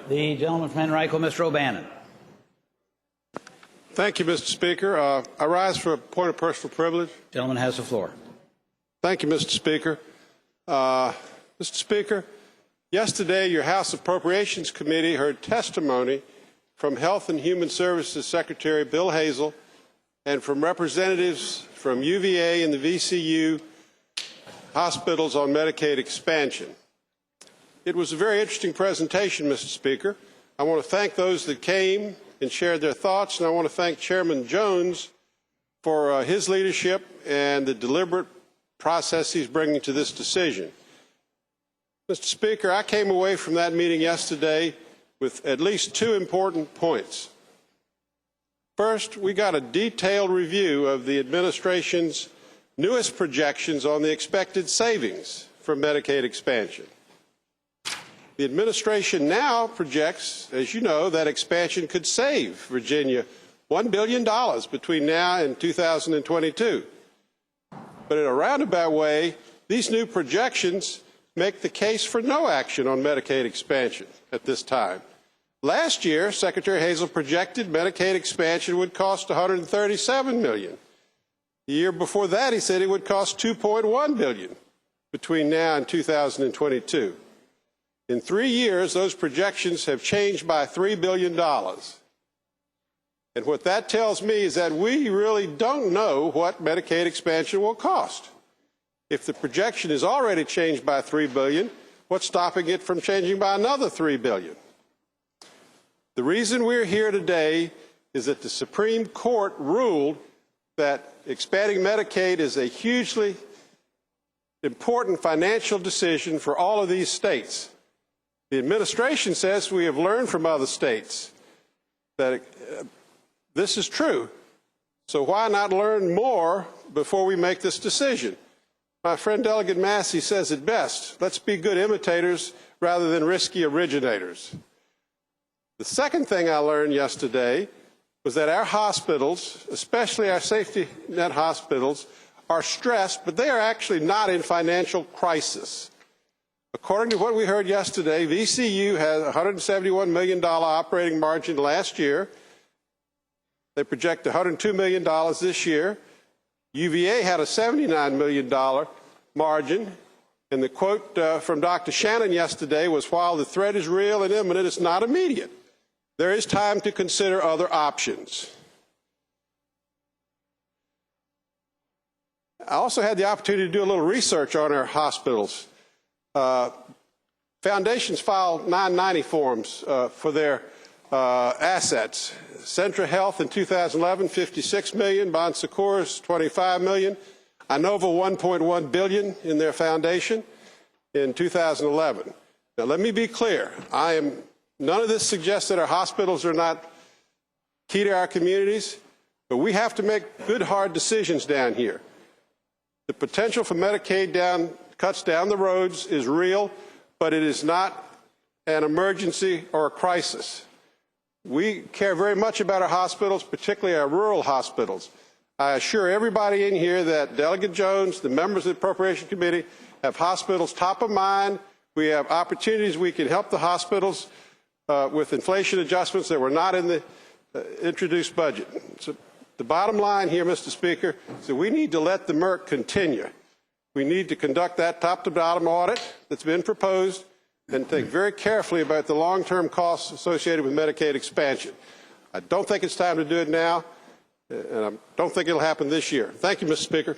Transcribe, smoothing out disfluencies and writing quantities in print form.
The gentleman from Henrico, Mr. O'Bannon. Thank you, Mr. Speaker. I rise for a point of personal privilege. Gentleman has the floor. Thank you, Mr. Speaker. Mr. Speaker, yesterday your House Appropriations Committee heard testimony from Health and Human Services Secretary Bill Hazel and from representatives from UVA and the VCU hospitals on Medicaid expansion. It was a very interesting presentation, Mr. Speaker. I want to thank those that came and shared their thoughts, and I want to thank Chairman Jones for his leadership and the deliberate process he's bringing to this decision. Mr. Speaker, I came away from that meeting yesterday with at least two important points. First, we got a detailed review of the administration's newest projections on the expected savings from Medicaid expansion. The administration now projects, as you know, that expansion could save Virginia $1 billion between now and 2022. But in a roundabout way, these new projections make the case for no action on Medicaid expansion at this time. Last year, Secretary Hazel projected Medicaid expansion would cost $137 million. The year before that, he said it would cost $2.1 billion between now and 2022. In 3 years, those projections have changed by $3 billion. And what that tells me is that we really don't know what Medicaid expansion will cost. If the projection is already changed by $3 billion, what's stopping it from changing by another $3 billion? The reason we're here today is that the Supreme Court ruled that expanding Medicaid is a hugely important financial decision for all of these states. The administration says we have learned from other states that this is true. So why not learn more before we make this decision? My friend Delegate Massey says it best. Let's be good imitators rather than risky originators. The second thing I learned yesterday was that our hospitals, especially our safety net hospitals, are stressed, but they are actually not in financial crisis. According to what we heard yesterday, VCU had a $171 million operating margin last year. They project $102 million this year. UVA had a $79 million margin. And the quote from Dr. Shannon yesterday was, while the threat is real and imminent, it's not immediate. There is time to consider other options. I also had the opportunity to do a little research on our hospitals. Foundations filed 990 forms for their assets. Centra Health in 2011, $56 million. Bon Secours, $25 million. Inova, $1.1 billion in their foundation in 2011. Now, let me be clear. None of this suggests that our hospitals are not key to our communities, but we have to make good, hard decisions down here. The potential for Medicaid cuts down the roads is real, but it is not an emergency or a crisis. We care very much about our hospitals, particularly our rural hospitals. I assure everybody in here that Delegate Jones, the members of the Appropriation Committee, have hospitals top of mind. We have opportunities we can help the hospitals with inflation adjustments that were not in the introduced budget. So the bottom line here, Mr. Speaker, is that we need to let the murk continue. We need to conduct that top-to-bottom audit that's been proposed and think very carefully about the long-term costs associated with Medicaid expansion. I don't think it's time to do it now, and I don't think it'll happen this year. Thank you, Mr. Speaker.